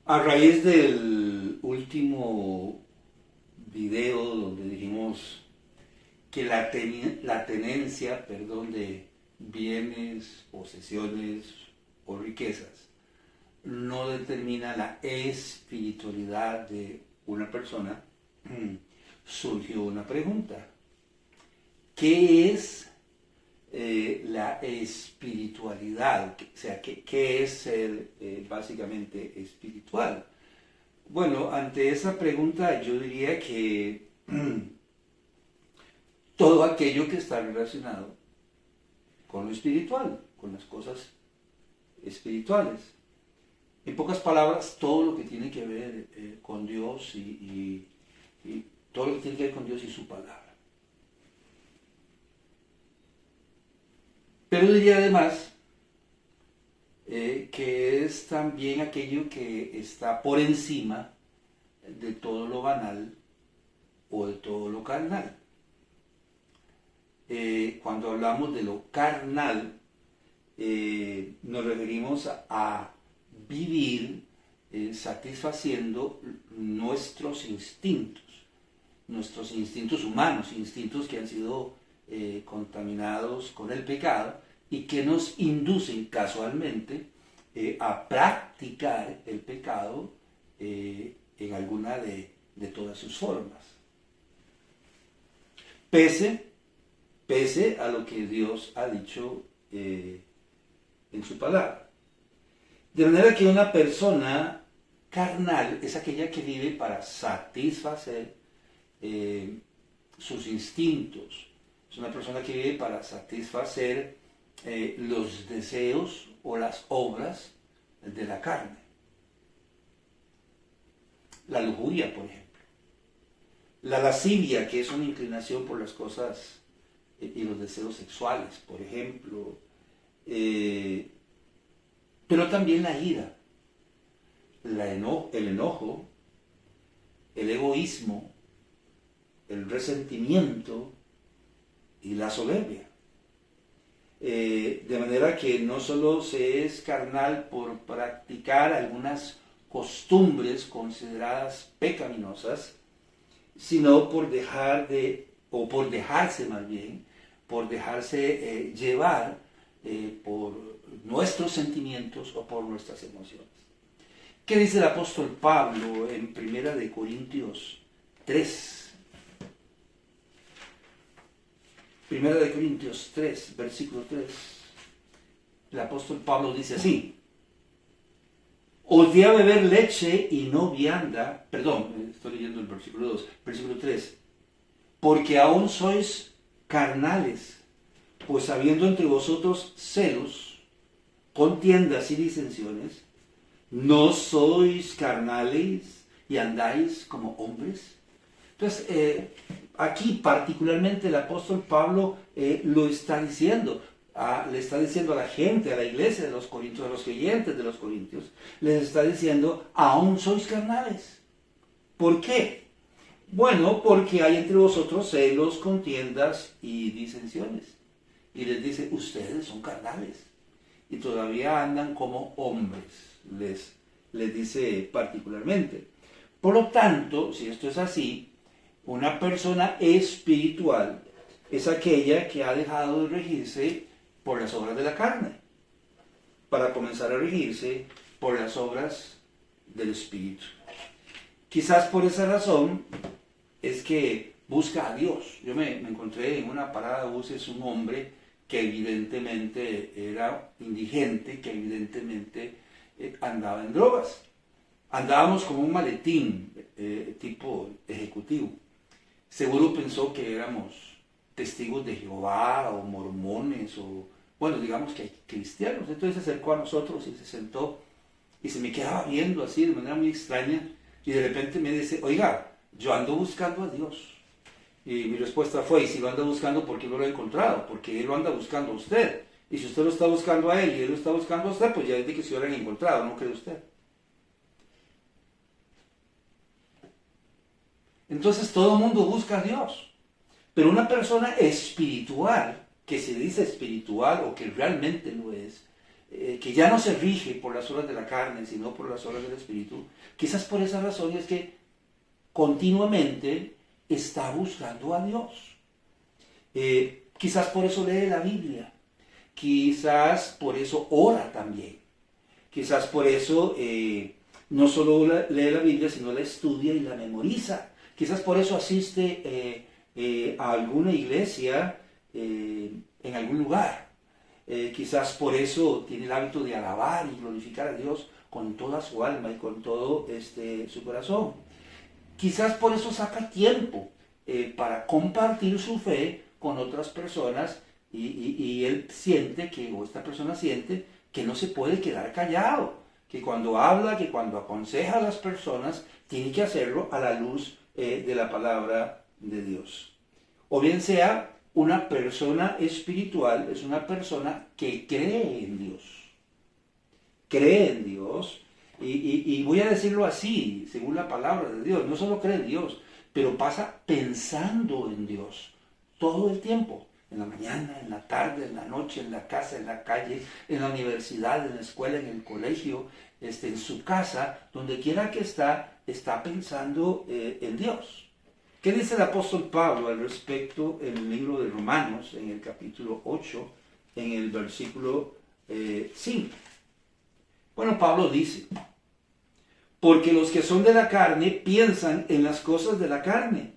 A raíz del último video donde dijimos que la tenencia, perdón, de bienes, posesiones o riquezas no determina la espiritualidad de una persona, surgió una pregunta. ¿Qué es la espiritualidad? O sea, ¿qué es ser básicamente espiritual? Bueno, ante esa pregunta yo diría que todo aquello que está relacionado con lo espiritual, con las cosas espirituales. En pocas palabras, todo lo que tiene que ver con Dios y todo lo que tiene que ver con Dios y su palabra. Pero diría además que es también aquello que está por encima de todo lo banal o de todo lo carnal. Cuando hablamos de lo carnal, nos referimos a vivir satisfaciendo nuestros instintos humanos, instintos que han sido contaminados con el pecado y que nos inducen casualmente a practicar el pecado en alguna de todas sus formas. Pese a lo que Dios ha dicho en su palabra. De manera que una persona carnal es aquella que vive para satisfacer sus instintos. Es una persona que vive para satisfacer los deseos o las obras de la carne. La lujuria, por ejemplo. La lascivia, que es una inclinación por las cosas y los deseos sexuales, por ejemplo. Pero también la ira, el enojo, el egoísmo, el resentimiento y la soberbia. De manera que no solo se es carnal por practicar algunas costumbres consideradas pecaminosas, sino por dejarse más bien, por dejarse llevar por nuestros sentimientos o por nuestras emociones. ¿Qué dice el apóstol Pablo en 1 Corintios 3? 1 Corintios 3, versículo 3. El apóstol Pablo dice así: os di a beber leche y no vianda, perdón, estoy leyendo el versículo 2, versículo 3, porque aún sois carnales, pues habiendo entre vosotros celos, contiendas y disensiones, ¿no sois carnales y andáis como hombres? Entonces, aquí particularmente el apóstol Pablo lo está diciendo. Le está diciendo a la gente, a la iglesia de los corintios, a los creyentes de los corintios, les está diciendo, aún sois carnales. ¿Por qué? Bueno, porque hay entre vosotros celos, contiendas y disensiones. Y les dice, ustedes son carnales y todavía andan como hombres, les dice particularmente. Por lo tanto, si esto es así, una persona espiritual es aquella que ha dejado de regirse por las obras de la carne, para comenzar a regirse por las obras del Espíritu. Quizás por esa razón es que busca a Dios. Yo me encontré en una parada de buses un hombre que evidentemente era indigente, que evidentemente andaba en drogas. Andábamos como un maletín tipo ejecutivo. Seguro pensó que éramos testigos de Jehová o mormones o, bueno, digamos que cristianos. Entonces se acercó a nosotros y se sentó y se me quedaba viendo así de manera muy extraña y de repente me dice, oiga, yo ando buscando a Dios. Y mi respuesta fue, y si lo anda buscando, ¿por qué no lo ha encontrado? Porque Él lo anda buscando a usted. Y si usted lo está buscando a Él y Él lo está buscando a usted, pues ya es de que se lo han encontrado, ¿no cree usted? Entonces todo el mundo busca a Dios. Pero una persona espiritual, que se dice espiritual o que realmente lo es, que ya no se rige por las obras de la carne, sino por las obras del Espíritu, quizás por esa razón es que continuamente está buscando a Dios. Quizás por eso lee la Biblia, quizás por eso ora también, quizás por eso no solo lee la Biblia, sino la estudia y la memoriza, quizás por eso asiste a alguna iglesia en algún lugar, quizás por eso tiene el hábito de alabar y glorificar a Dios con toda su alma y con todo su corazón. Quizás por eso saca tiempo para compartir su fe con otras personas y él siente o esta persona siente que no se puede quedar callado, que cuando habla, que cuando aconseja a las personas, tiene que hacerlo a la luz de la palabra de Dios. O bien sea, una persona espiritual es una persona que cree en Dios. Cree en Dios. Y voy a decirlo así, según la palabra de Dios, no solo cree en Dios, pero pasa pensando en Dios todo el tiempo, en la mañana, en la tarde, en la noche, en la casa, en la calle, en la universidad, en la escuela, en el colegio, en su casa, donde quiera que está pensando en Dios. ¿Qué dice el apóstol Pablo al respecto en el libro de Romanos, en el capítulo 8, en el versículo 5? Bueno, Pablo dice, porque los que son de la carne piensan en las cosas de la carne,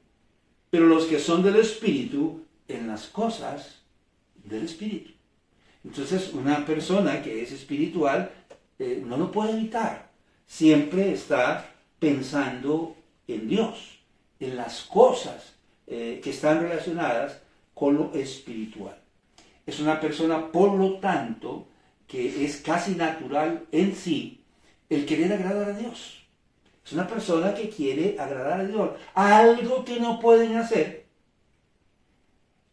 pero los que son del Espíritu en las cosas del Espíritu. Entonces, una persona que es espiritual no lo puede evitar. Siempre está pensando en Dios, en las cosas que están relacionadas con lo espiritual. Es una persona, por lo tanto, que es casi natural en sí el querer agradar a Dios. Es una persona que quiere agradar a Dios. Algo que no pueden hacer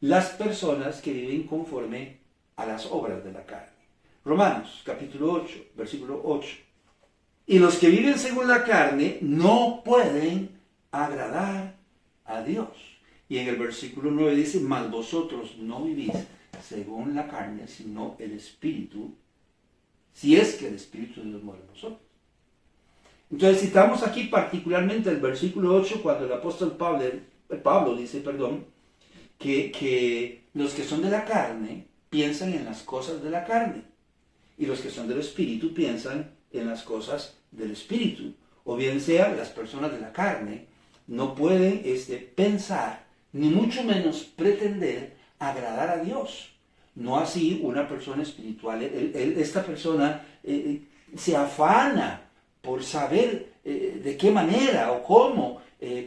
las personas que viven conforme a las obras de la carne. Romanos, capítulo 8, versículo 8. Y los que viven según la carne no pueden agradar a Dios. Y en el versículo 9 dice, mas vosotros no vivís según la carne, sino el Espíritu, si es que el Espíritu de Dios mora en vosotros. Entonces citamos aquí particularmente el versículo 8 cuando el apóstol Pablo dice, que los que son de la carne piensan en las cosas de la carne y los que son del Espíritu piensan en las cosas del Espíritu. O bien sea, las personas de la carne no pueden pensar, ni mucho menos pretender agradar a Dios. No así una persona espiritual. Esta persona se afana por saber de qué manera o cómo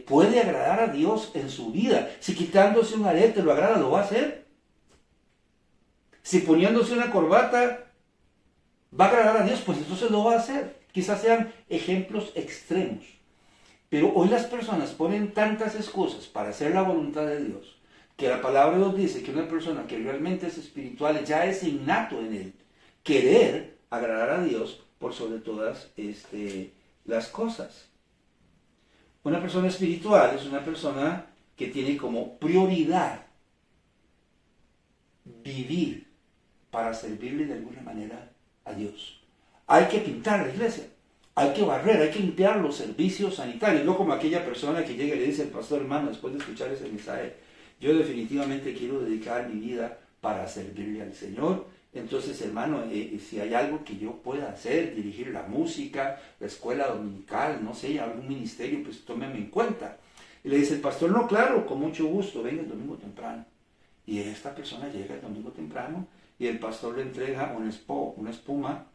puede agradar a Dios en su vida. Si quitándose un arete lo agrada, lo va a hacer. Si poniéndose una corbata va a agradar a Dios, pues entonces lo va a hacer. Quizás sean ejemplos extremos. Pero hoy las personas ponen tantas excusas para hacer la voluntad de Dios, que la palabra nos dice que una persona que realmente es espiritual ya es innato en él querer agradar a Dios por sobre todas las cosas. Una persona espiritual es una persona que tiene como prioridad vivir para servirle de alguna manera a Dios. Hay que pintar la iglesia, hay que barrer, hay que limpiar los servicios sanitarios, no como aquella persona que llega y le dice al pastor, hermano, después de escuchar ese mensaje, yo definitivamente quiero dedicar mi vida para servirle al Señor. Entonces, hermano, si hay algo que yo pueda hacer, dirigir la música, la escuela dominical, no sé, algún ministerio, pues tómeme en cuenta. Y le dice el pastor, no, claro, con mucho gusto, venga el domingo temprano. Y esta persona llega el domingo temprano y el pastor le entrega una esponja,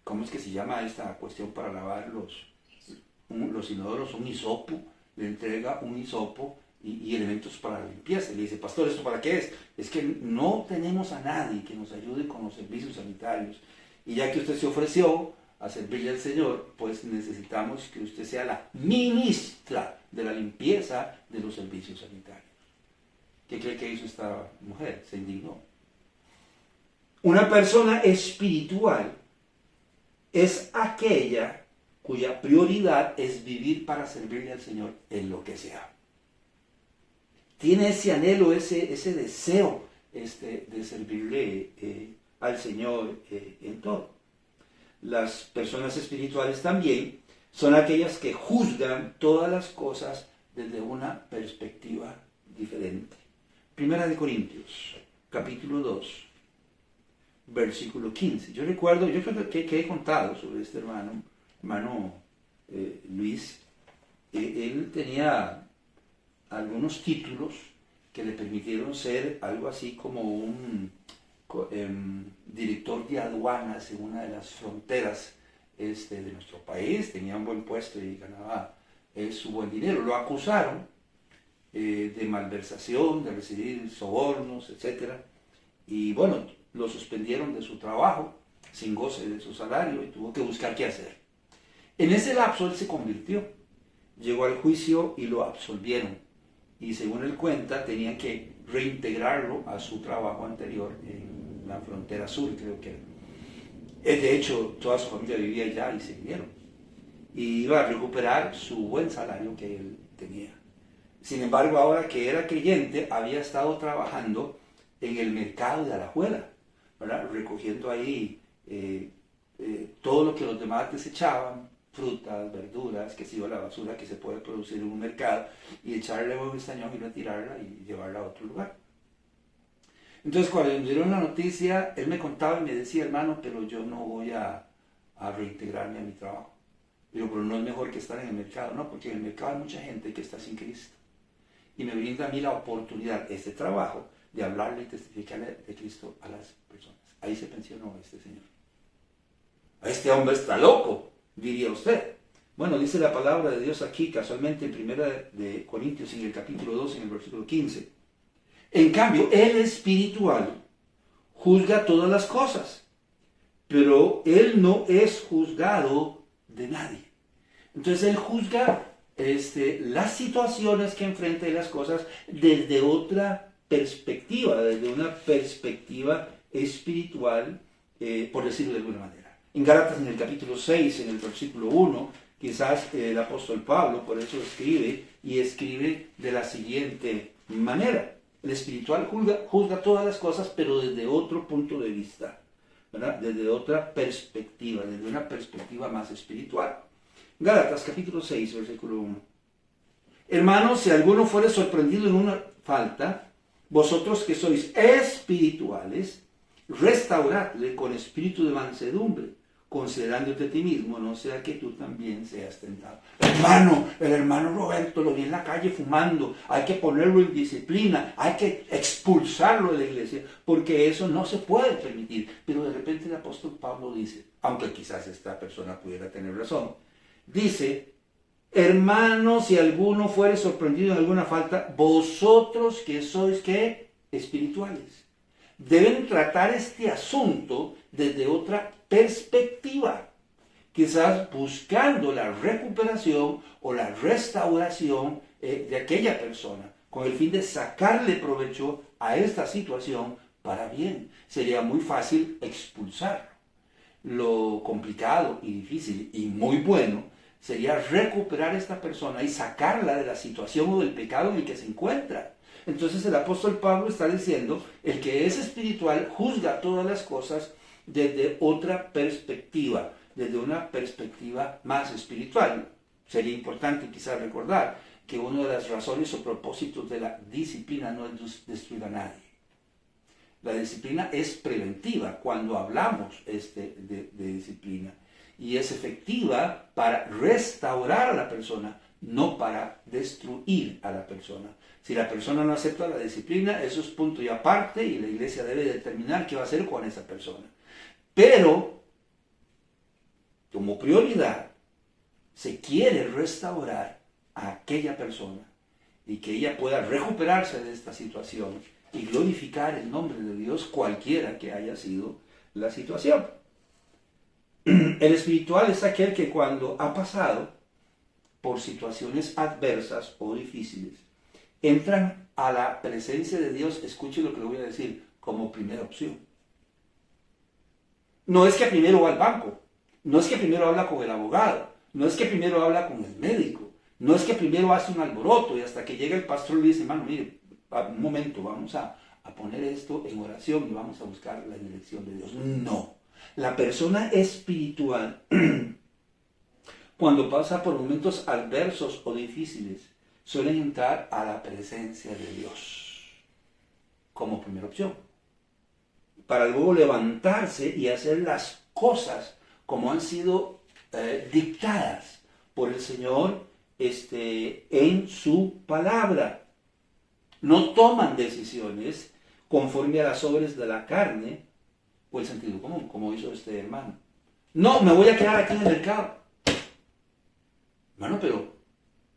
¿cómo es que se llama esta cuestión para lavar los inodoros? Un hisopo, le entrega un hisopo y elementos para la limpieza. Y le dice, pastor, ¿esto para qué es? Es que no tenemos a nadie que nos ayude con los servicios sanitarios. Y ya que usted se ofreció a servirle al Señor, pues necesitamos que usted sea la ministra de la limpieza de los servicios sanitarios. ¿Qué cree que hizo esta mujer? Se indignó. Una persona espiritual es aquella cuya prioridad es vivir para servirle al Señor en lo que sea. Tiene ese anhelo, ese deseo de servirle al Señor en todo. Las personas espirituales también son aquellas que juzgan todas las cosas desde una perspectiva diferente. Primera de Corintios, capítulo 2, versículo 15. Yo recuerdo, yo creo que he contado sobre este hermano Luis. Él tenía algunos títulos que le permitieron ser algo así como un director de aduanas en una de las fronteras de nuestro país. Tenía un buen puesto y ganaba su buen dinero. Lo acusaron de malversación, de recibir sobornos, etc. Y bueno, lo suspendieron de su trabajo sin goce de su salario y tuvo que buscar qué hacer. En ese lapso él se convirtió, llegó al juicio y lo absolvieron. Y según él cuenta, tenían que reintegrarlo a su trabajo anterior en la frontera sur, creo que era. De hecho, toda su familia vivía allá y se vinieron. Y iba a recuperar su buen salario que él tenía. Sin embargo, ahora que era creyente, había estado trabajando en el mercado de Alajuela, ¿verdad? Recogiendo ahí todo lo que los demás desechaban, frutas, verduras, que se iba a la basura que se puede producir en un mercado, y echarle un estañón y retirarla y llevarla a otro lugar. Entonces, cuando me dieron la noticia, él me contaba y me decía, hermano, pero yo no voy a reintegrarme a mi trabajo. Digo, pero no es mejor que estar en el mercado. No, porque en el mercado hay mucha gente que está sin Cristo. Y me brinda a mí la oportunidad, este trabajo, de hablarle y testificarle de Cristo a las personas. Ahí se pensionó este señor. Este hombre está loco, diría usted. Bueno, dice la palabra de Dios aquí, casualmente en 1 de Corintios, en el capítulo 2, en el versículo 15. En cambio, el espiritual juzga todas las cosas, pero él no es juzgado de nadie. Entonces él juzga las situaciones que enfrenta y las cosas desde otra perspectiva, desde una perspectiva espiritual, por decirlo de alguna manera. En Gálatas, en el capítulo 6, en el versículo 1, quizás el apóstol Pablo por eso escribe de la siguiente manera. El espiritual juzga todas las cosas, pero desde otro punto de vista, ¿verdad? Desde otra perspectiva, desde una perspectiva más espiritual. Gálatas capítulo 6, versículo 1. Hermanos, si alguno fuere sorprendido en una falta, vosotros que sois espirituales, restauradle con espíritu de mansedumbre, considerándote a ti mismo, no sea que tú también seas tentado. Hermano, el hermano Roberto lo vi en la calle fumando, hay que ponerlo en disciplina, hay que expulsarlo de la iglesia, porque eso no se puede permitir. Pero de repente el apóstol Pablo dice, aunque quizás esta persona pudiera tener razón, dice, hermanos, si alguno fuere sorprendido en alguna falta, vosotros que sois, ¿qué? Espirituales. Deben tratar este asunto desde otra perspectiva, quizás buscando la recuperación o la restauración de aquella persona, con el fin de sacarle provecho a esta situación para bien. Sería muy fácil expulsarlo. Lo complicado y difícil y muy bueno sería recuperar a esta persona y sacarla de la situación o del pecado en el que se encuentra. Entonces el apóstol Pablo está diciendo, el que es espiritual juzga todas las cosas desde otra perspectiva, desde una perspectiva más espiritual. Sería importante quizás recordar que una de las razones o propósitos de la disciplina no es destruir a nadie. La disciplina es preventiva cuando hablamos de disciplina y es efectiva para restaurar a la persona, no para destruir a la persona. Si la persona no acepta la disciplina, eso es punto y aparte y la iglesia debe determinar qué va a hacer con esa persona. Pero, como prioridad, se quiere restaurar a aquella persona y que ella pueda recuperarse de esta situación y glorificar el nombre de Dios cualquiera que haya sido la situación. El espiritual es aquel que cuando ha pasado por situaciones adversas o difíciles, entran a la presencia de Dios, escuche lo que le voy a decir, como primera opción. No es que primero va al banco, no es que primero habla con el abogado, no es que primero habla con el médico, no es que primero hace un alboroto y hasta que llega el pastor le dice, hermano, mire, un momento, vamos a a poner esto en oración y vamos a buscar la dirección de Dios. No. La persona espiritual, cuando pasa por momentos adversos o difíciles, suelen entrar a la presencia de Dios como primera opción, para luego levantarse y hacer las cosas como han sido dictadas por el Señor en su palabra. No toman decisiones conforme a las obras de la carne o el sentido común, como hizo este hermano. No, me voy a quedar aquí en el mercado. Bueno, pero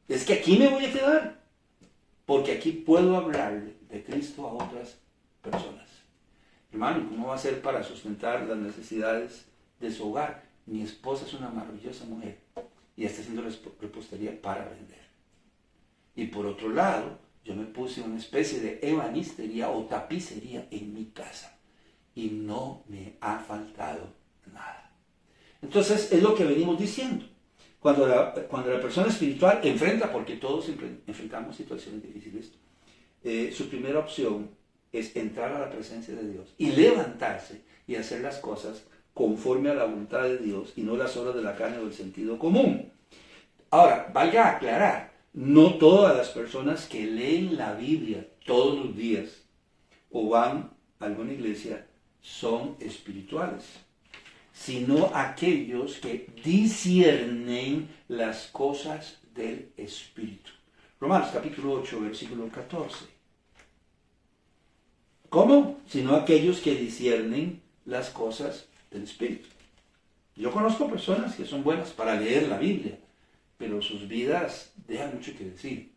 es que aquí me voy a quedar, porque aquí puedo hablar de Cristo a otras personas. Hermano, ¿cómo va a ser para sustentar las necesidades de su hogar? Mi esposa es una maravillosa mujer y está haciendo repostería para vender. Y por otro lado, yo me puse una especie de ebanistería o tapicería en mi casa y no me ha faltado nada. Entonces, es lo que venimos diciendo. Cuando la persona espiritual enfrenta, porque todos enfrentamos situaciones difíciles, su primera opción es entrar a la presencia de Dios y levantarse y hacer las cosas conforme a la voluntad de Dios y no las obras de la carne o del sentido común. Ahora, valga aclarar, no todas las personas que leen la Biblia todos los días o van a alguna iglesia son espirituales, sino aquellos que disciernen las cosas del Espíritu. Romanos capítulo 8, versículo 14. ¿Cómo? Sino aquellos que disciernen las cosas del Espíritu. Yo conozco personas que son buenas para leer la Biblia, pero sus vidas dejan mucho que decir.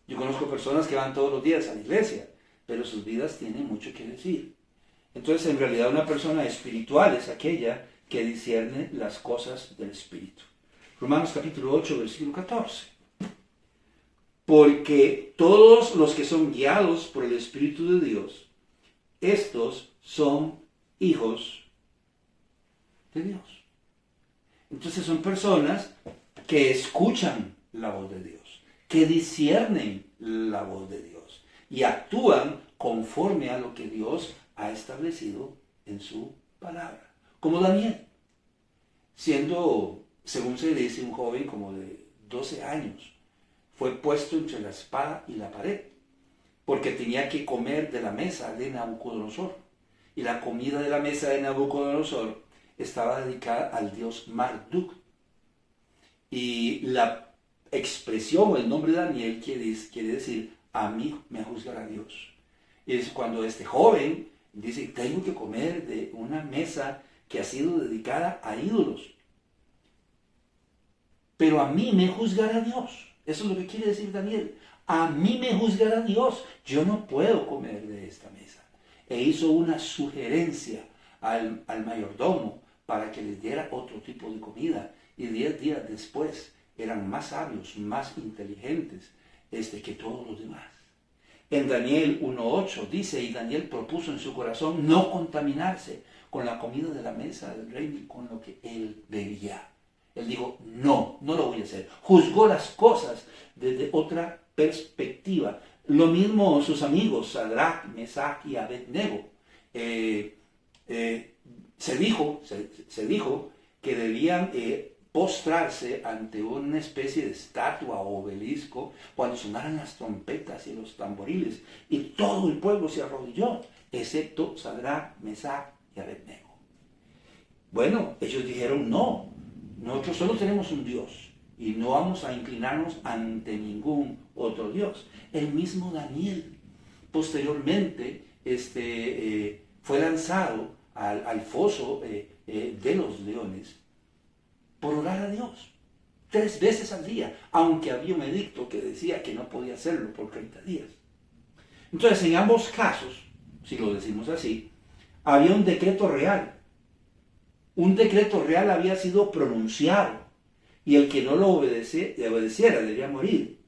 Yo conozco personas que van todos los días a la iglesia, pero sus vidas tienen mucho que decir. Entonces, en realidad, una persona espiritual es aquella que discierne las cosas del Espíritu. Romanos capítulo 8, versículo 14. Porque todos los que son guiados por el Espíritu de Dios, estos son hijos de Dios. Entonces son personas que escuchan la voz de Dios, que disciernen la voz de Dios y actúan conforme a lo que Dios ha establecido en su palabra. Como Daniel, siendo, según se dice, un joven como de 12 años, fue puesto entre la espada y la pared, porque tenía que comer de la mesa de Nabucodonosor. Y la comida de la mesa de Nabucodonosor estaba dedicada al dios Marduk. Y la expresión o el nombre de Daniel quiere decir, a mí me juzgará Dios. Y es cuando este joven dice, tengo que comer de una mesa que ha sido dedicada a ídolos. Pero a mí me juzgará Dios. Eso es lo que quiere decir Daniel. A mí me juzgará Dios. Yo no puedo comer de esta mesa. E hizo una sugerencia al mayordomo para que les diera otro tipo de comida. Y 10 días después eran más sabios, más inteligentes que todos los demás. En Daniel 1.8 dice, y Daniel propuso en su corazón no contaminarse con la comida de la mesa del rey ni con lo que él bebía. Él dijo, no lo voy a hacer. Juzgó las cosas desde otra perspectiva. Lo mismo sus amigos, Sadrach, Mesach y Abednego. Se dijo que debían postrarse ante una especie de estatua o obelisco cuando sonaran las trompetas y los tamboriles. Y todo el pueblo se arrodilló, excepto Sadrach, Mesach y Abednego. Bueno, ellos dijeron no. Nosotros solo tenemos un Dios y no vamos a inclinarnos ante ningún otro Dios. El mismo Daniel posteriormente fue lanzado al foso de los leones por orar a Dios 3 veces al día, aunque había un edicto que decía que no podía hacerlo por 30 días. Entonces, en ambos casos, si lo decimos así, había un decreto real. Un decreto real había sido pronunciado y el que no lo obedeciera debía morir.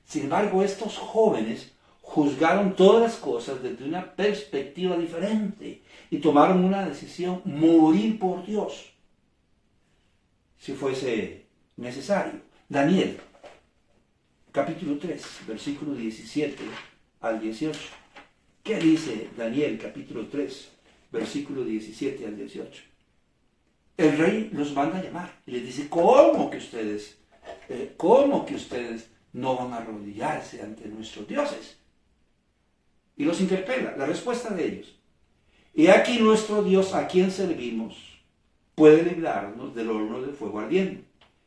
Sin embargo, estos jóvenes juzgaron todas las cosas desde una perspectiva diferente y tomaron una decisión, morir por Dios, si fuese necesario. Daniel, capítulo 3, versículo 17 al 18. ¿Qué dice Daniel capítulo 3, versículo 17 al 18? El rey los manda a llamar y les dice, ¿cómo que ustedes no van a arrodillarse ante nuestros dioses? Y los interpela. La respuesta de ellos: y aquí nuestro Dios, a quien servimos, puede librarnos del horno de fuego ardiente,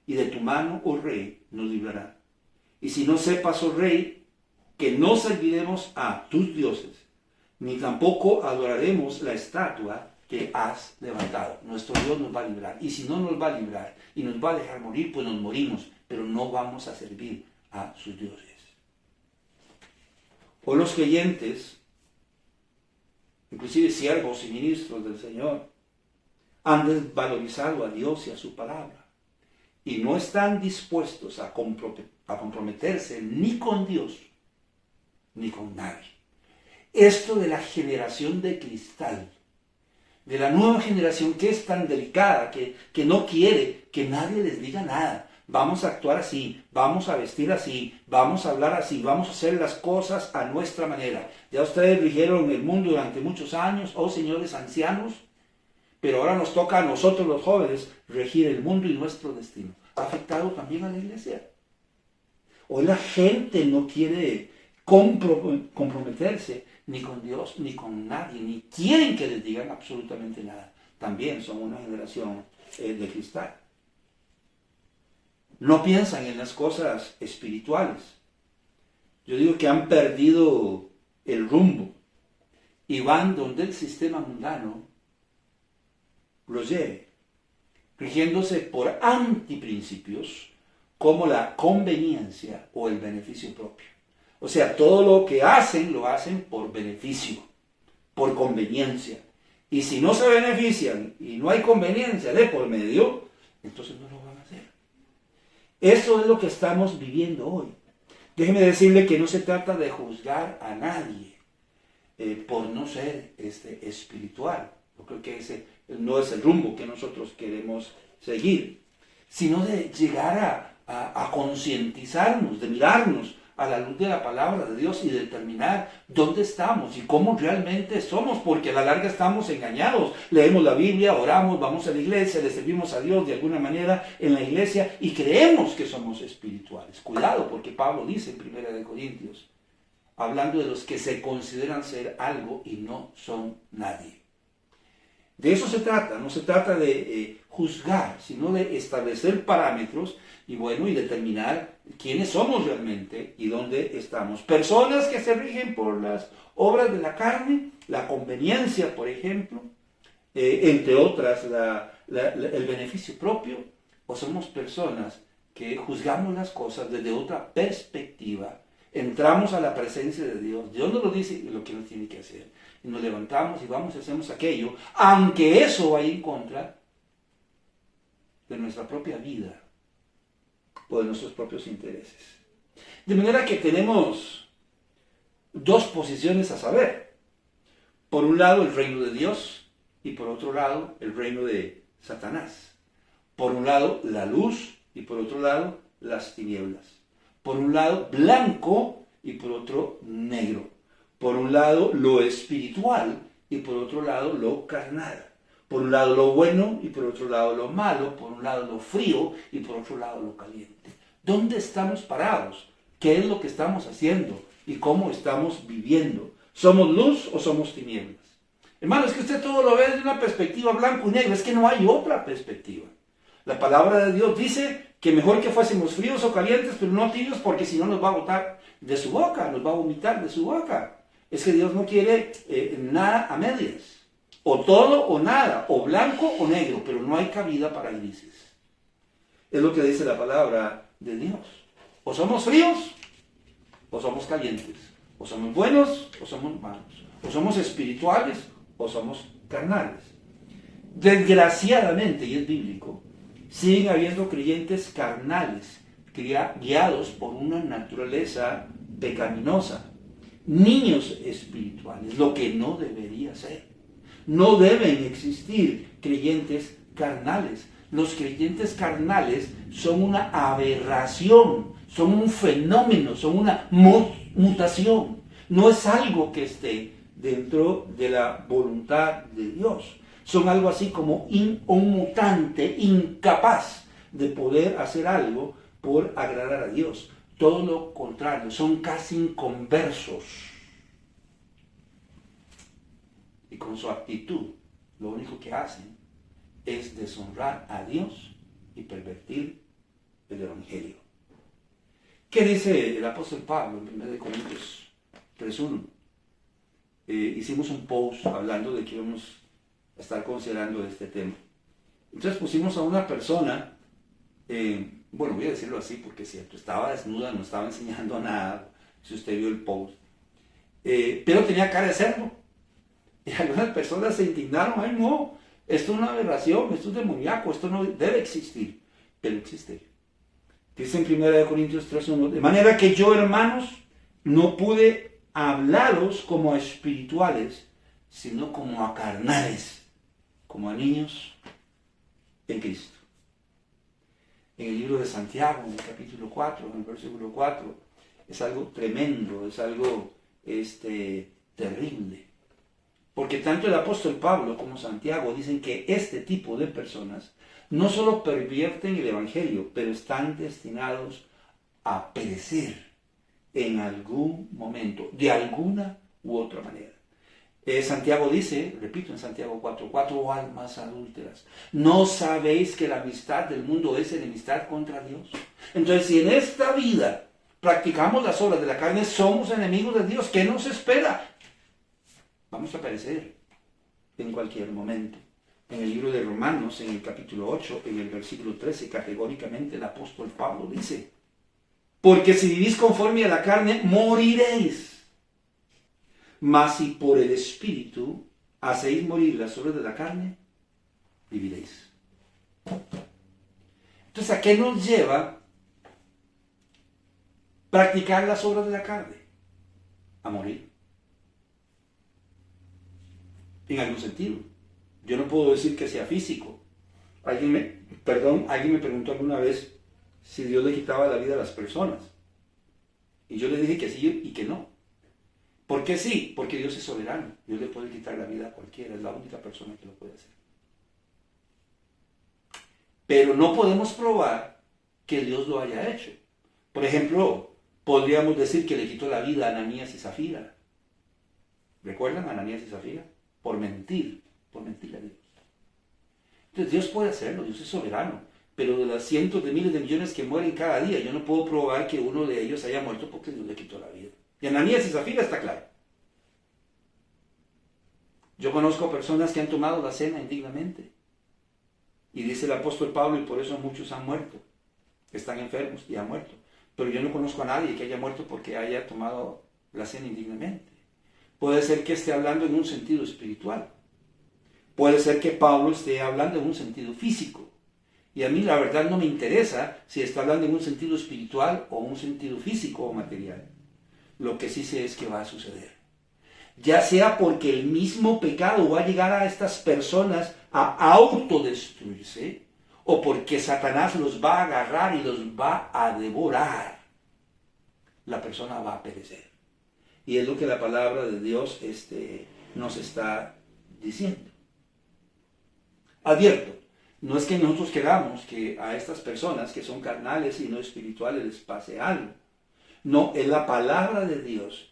y de tu mano, oh rey, nos librará. Y si no sepas, oh rey, que no serviremos a tus dioses, ni tampoco adoraremos la estatua que has levantado. Nuestro Dios nos va a librar. Y si no nos va a librar y nos va a dejar morir, pues nos morimos, pero no vamos a servir a sus dioses. O los creyentes, inclusive siervos y ministros del Señor, han desvalorizado a Dios y a su palabra y no están dispuestos a comprometerse ni con Dios ni con nadie. Esto de la generación de cristal, de la nueva generación que es tan delicada, que no quiere que nadie les diga nada. Vamos a actuar así, vamos a vestir así, vamos a hablar así, vamos a hacer las cosas a nuestra manera. Ya ustedes rigieron el mundo durante muchos años, oh señores ancianos, pero ahora nos toca a nosotros los jóvenes regir el mundo y nuestro destino. Ha afectado también a la iglesia. Hoy la gente no quiere comprometerse ni con Dios ni con nadie, ni quieren que les digan absolutamente nada. También son una generación de cristal. No piensan en las cosas espirituales. Yo digo que han perdido el rumbo y van donde el sistema mundano los lleve, rigiéndose por antiprincipios como la conveniencia o el beneficio propio. O sea, todo lo que hacen, lo hacen por beneficio, por conveniencia. Y si no se benefician y no hay conveniencia de por medio, entonces no lo van a hacer. Eso es lo que estamos viviendo hoy. Déjeme decirle que no se trata de juzgar a nadie por no ser espiritual. Yo creo que ese no es el rumbo que nosotros queremos seguir, sino de llegar a concientizarnos, de mirarnos a la luz de la palabra de Dios y determinar dónde estamos y cómo realmente somos, porque a la larga estamos engañados. Leemos la Biblia, oramos, vamos a la iglesia, le servimos a Dios de alguna manera en la iglesia y creemos que somos espirituales. Cuidado, porque Pablo dice en 1 Corintios, hablando de los que se consideran ser algo y no son nadie. De eso se trata, no se trata de juzgar, sino de establecer parámetros y determinar quiénes somos realmente y dónde estamos. Personas que se rigen por las obras de la carne, la conveniencia, por ejemplo, entre otras, el beneficio propio, o somos personas que juzgamos las cosas desde otra perspectiva, entramos a la presencia de Dios, Dios nos lo dice lo que nos tiene que hacer, y nos levantamos y vamos y hacemos aquello, aunque eso vaya en contra de nuestra propia vida o de nuestros propios intereses. De manera que tenemos dos posiciones a saber. Por un lado el reino de Dios y por otro lado el reino de Satanás. Por un lado la luz y por otro lado las tinieblas. Por un lado blanco y por otro negro. Por un lado lo espiritual y por otro lado lo carnal. Por un lado lo bueno y por otro lado lo malo. Por un lado lo frío y por otro lado lo caliente. ¿Dónde estamos parados? ¿Qué es lo que estamos haciendo? ¿Y cómo estamos viviendo? ¿Somos luz o somos tinieblas? Hermano, es que usted todo lo ve desde una perspectiva blanco y negro. Es que no hay otra perspectiva. La palabra de Dios dice que mejor que fuésemos fríos o calientes, pero no tibios, porque si no nos va a botar de su boca, nos va a vomitar de su boca. Es que Dios no quiere nada a medias. O todo o nada, o blanco o negro, pero no hay cabida para grises. Es lo que dice la palabra de Dios. O somos fríos o somos calientes. O somos buenos o somos malos. O somos espirituales o somos carnales. Desgraciadamente, y es bíblico, siguen habiendo creyentes carnales, guiados por una naturaleza pecaminosa. Niños espirituales, lo que no debería ser. No deben existir creyentes carnales. Los creyentes carnales son una aberración, son un fenómeno, son una mutación. No es algo que esté dentro de la voluntad de Dios. Son algo así como un mutante incapaz de poder hacer algo por agradar a Dios. Todo lo contrario, son casi inconversos. Y con su actitud, lo único que hacen es deshonrar a Dios y pervertir el Evangelio. ¿Qué dice el apóstol Pablo en 1 Corintios 3:1? Hicimos un post hablando de que íbamos a estar considerando este tema. Entonces pusimos a una persona, bueno, voy a decirlo así porque es cierto, estaba desnuda, no estaba enseñando nada, si usted vio el post, pero tenía cara de cerdo. Y algunas personas se indignaron, ay no, esto es una aberración, esto es demoníaco, esto no debe existir, pero existe. Dice en 1 Corintios 3:1, de manera que yo, hermanos, no pude hablaros como a espirituales, sino como a carnales, como a niños en Cristo. En el libro de Santiago, en el capítulo 4, en el versículo 4, es algo tremendo, es algo terrible. Porque tanto el apóstol Pablo como Santiago dicen que este tipo de personas no solo pervierten el Evangelio, pero están destinados a perecer en algún momento, de alguna u otra manera. Santiago dice, repito en Santiago 4:4, almas adúlteras, ¿no sabéis que la amistad del mundo es enemistad contra Dios? Entonces, si en esta vida practicamos las obras de la carne, somos enemigos de Dios. ¿Qué nos espera? Vamos a perecer en cualquier momento. En el libro de Romanos, en el capítulo 8, en el versículo 13, categóricamente el apóstol Pablo dice, porque si vivís conforme a la carne, moriréis. Mas si por el Espíritu hacéis morir las obras de la carne, viviréis. Entonces, ¿a qué nos lleva practicar las obras de la carne? A morir. En algún sentido. Yo no puedo decir que sea físico. Alguien me preguntó alguna vez si Dios le quitaba la vida a las personas. Y yo le dije que sí y que no. ¿Por qué sí? Porque Dios es soberano. Dios le puede quitar la vida a cualquiera. Es la única persona que lo puede hacer. Pero no podemos probar que Dios lo haya hecho. Por ejemplo, podríamos decir que le quitó la vida a Ananías y Zafira. ¿Recuerdan a Ananías y Zafira? Por mentir a Dios. Entonces Dios puede hacerlo, Dios es soberano. Pero de las cientos de miles de millones que mueren cada día, yo no puedo probar que uno de ellos haya muerto porque Dios le quitó la vida. Y Ananías y Zafira está claro. Yo conozco personas que han tomado la cena indignamente. Y dice el apóstol Pablo, y por eso muchos han muerto. Están enfermos y han muerto. Pero yo no conozco a nadie que haya muerto porque haya tomado la cena indignamente. Puede ser que esté hablando en un sentido espiritual. Puede ser que Pablo esté hablando en un sentido físico. Y a mí la verdad no me interesa si está hablando en un sentido espiritual o un sentido físico o material. Lo que sí sé es que va a suceder. Ya sea porque el mismo pecado va a llegar a estas personas a autodestruirse, o porque Satanás los va a agarrar y los va a devorar. La persona va a perecer. Y es lo que la palabra de Dios nos está diciendo. Advierto, no es que nosotros queramos que a estas personas que son carnales y no espirituales les pase algo. No, es la palabra de Dios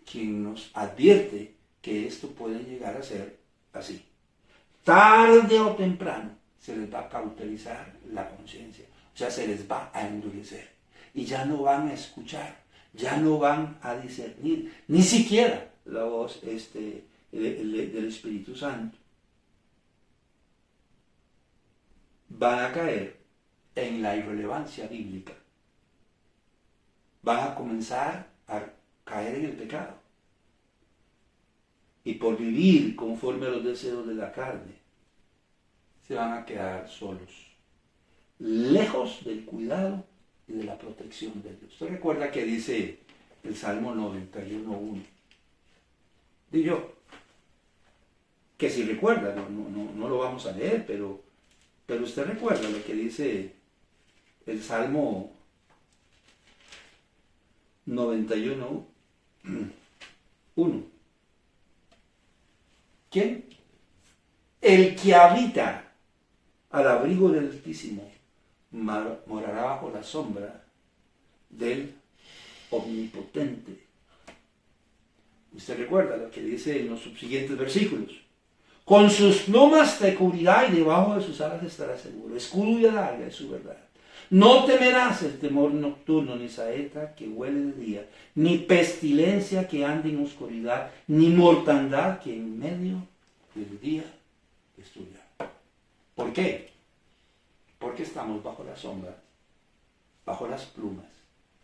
quien nos advierte que esto puede llegar a ser así. Tarde o temprano se les va a cauterizar la conciencia, o sea, se les va a endurecer y ya no van a escuchar, ya no van a discernir, ni siquiera la voz del Espíritu Santo. Van a caer en la irrelevancia bíblica. Van a comenzar a caer en el pecado. Y por vivir conforme a los deseos de la carne, se van a quedar solos, lejos del cuidado y de la protección de Dios. Usted recuerda que dice el Salmo 91:1. Digo yo, que si recuerda, no lo vamos a leer, pero usted recuerda lo que dice el Salmo 91:1. ¿Quién? El que habita al abrigo del Altísimo morará bajo la sombra del Omnipotente. Usted recuerda lo que dice en los subsiguientes versículos. Con sus plumas te cubrirá y debajo de sus alas estarás seguro. Escudo y adarga es su verdad. No temerás el temor nocturno, ni saeta que huele de día, ni pestilencia que ande en oscuridad, ni mortandad que en medio del día destruya. ¿Por qué? Porque estamos bajo la sombra, bajo las plumas,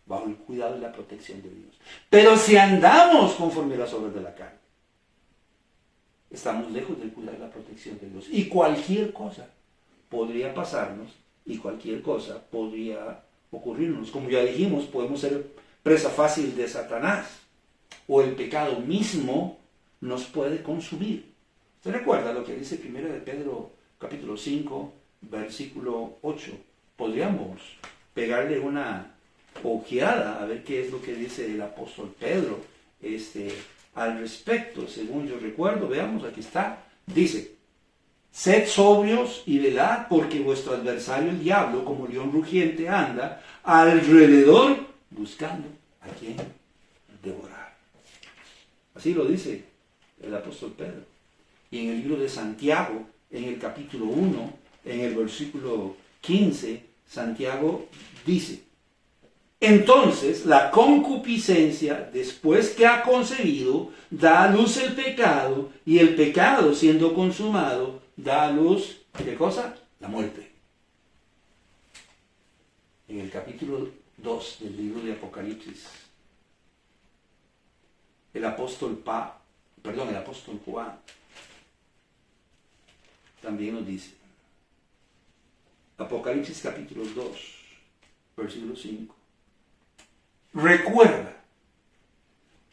bajo el cuidado y la protección de Dios. Pero si andamos conforme a las obras de la carne, estamos lejos del cuidado y la protección de Dios. Y cualquier cosa podría pasarnos y cualquier cosa podría ocurrirnos. Como ya dijimos, podemos ser presa fácil de Satanás o el pecado mismo nos puede consumir. ¿Se recuerda lo que dice 1 de Pedro capítulo 5, versículo 8? Podríamos pegarle una ojeada a ver qué es lo que dice el apóstol Pedro al respecto. Según yo recuerdo, veamos, aquí está, dice: sed sobrios y velad, porque vuestro adversario el diablo, como león rugiente, anda alrededor buscando a quien devorar. Así lo dice el apóstol Pedro. Y en el libro de Santiago, en el capítulo 1, en el versículo 15, Santiago dice: entonces la concupiscencia, después que ha concebido, da a luz el pecado, y el pecado, siendo consumado, da a luz, ¿qué cosa? La muerte. En el capítulo 2 del libro de Apocalipsis, el apóstol Juan también nos dice, Apocalipsis capítulo 2, versículo 5. Recuerda,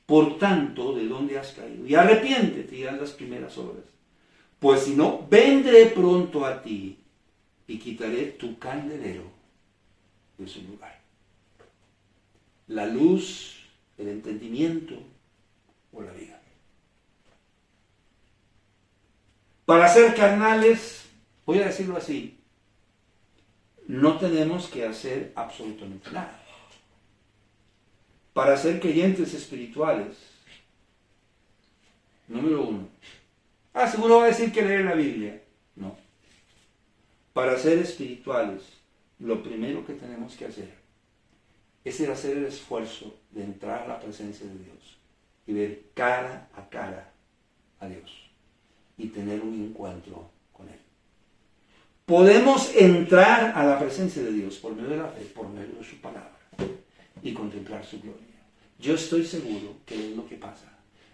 por tanto, de dónde has caído, y arrepiéntete y haz las primeras obras. Pues si no, vendré pronto a ti y quitaré tu candelero de su lugar. La luz, el entendimiento o la vida. Para ser carnales, voy a decirlo así, no tenemos que hacer absolutamente nada. Para ser creyentes espirituales, número 1, seguro va a decir que leer la Biblia. No. Para ser espirituales, lo primero que tenemos que hacer es hacer el esfuerzo de entrar a la presencia de Dios y ver cara a cara a Dios y tener un encuentro con Él. Podemos entrar a la presencia de Dios por medio de la fe, por medio de su palabra, y contemplar su gloria. Yo estoy seguro que es lo que pasa.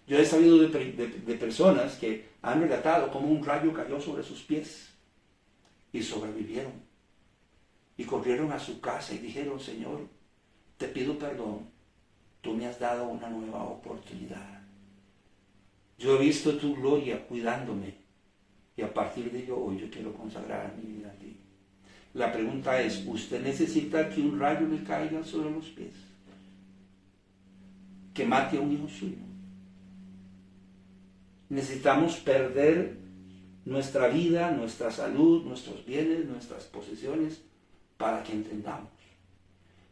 Yo he sabido de personas que han relatado cómo un rayo cayó sobre sus pies y sobrevivieron. Y corrieron a su casa y dijeron: Señor, te pido perdón, tú me has dado una nueva oportunidad. Yo he visto tu gloria cuidándome y a partir de hoy yo quiero consagrar mi vida a ti. La pregunta es, ¿usted necesita que un rayo le caiga sobre los pies? Que mate a un hijo suyo. Necesitamos perder nuestra vida, nuestra salud, nuestros bienes, nuestras posesiones para que entendamos.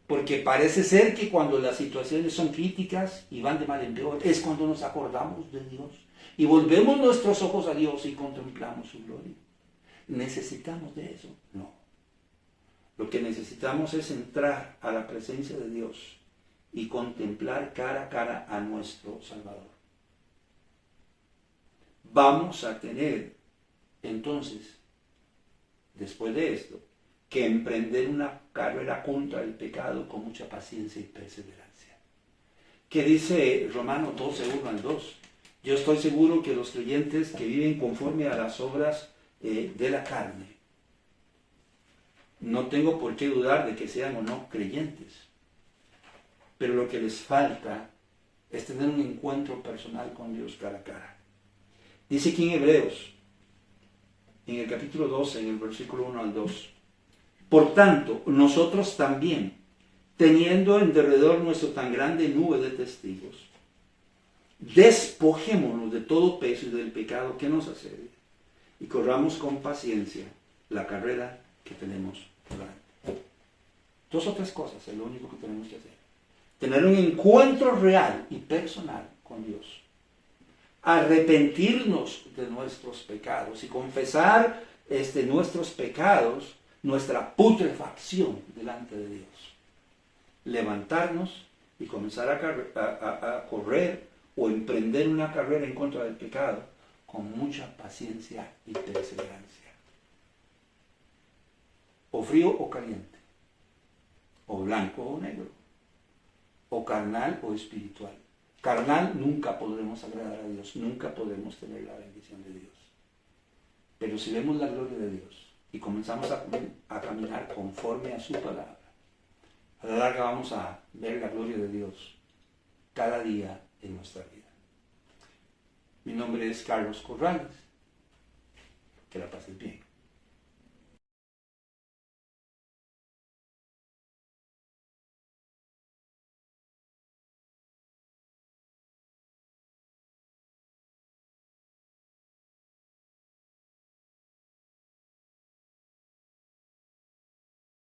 Porque parece ser que cuando las situaciones son críticas y van de mal en peor, es cuando nos acordamos de Dios y volvemos nuestros ojos a Dios y contemplamos su gloria. ¿Necesitamos de eso? No. Lo que necesitamos es entrar a la presencia de Dios y contemplar cara a cara a nuestro Salvador. Vamos a tener, entonces, después de esto, que emprender una carrera contra el pecado con mucha paciencia y perseverancia. ¿Qué dice Romanos 12, 1 al 2? Yo estoy seguro que los creyentes que viven conforme a las obras de la carne, no tengo por qué dudar de que sean o no creyentes. Pero lo que les falta es tener un encuentro personal con Dios cara a cara. Dice aquí en Hebreos, en el capítulo 12, en el versículo 1 al 2. Por tanto, nosotros también, teniendo en derredor nuestro tan grande nube de testigos, Despojémonos de todo peso y del pecado que nos asedia y corramos con paciencia la carrera que tenemos por delante. 2 o 3 cosas es lo único que tenemos que hacer. Tener un encuentro real y personal con Dios. Arrepentirnos de nuestros pecados y confesar nuestros pecados, nuestra putrefacción delante de Dios. Levantarnos y comenzar a correr o emprender una carrera en contra del pecado con mucha paciencia y perseverancia. O frío o caliente, o blanco o negro, o carnal o espiritual. Carnal nunca podremos agradar a Dios, nunca podremos tener la bendición de Dios. Pero si vemos la gloria de Dios y comenzamos a caminar conforme a su palabra, a la larga vamos a ver la gloria de Dios cada día en nuestra vida. Mi nombre es Carlos Corrales. Que la pases bien.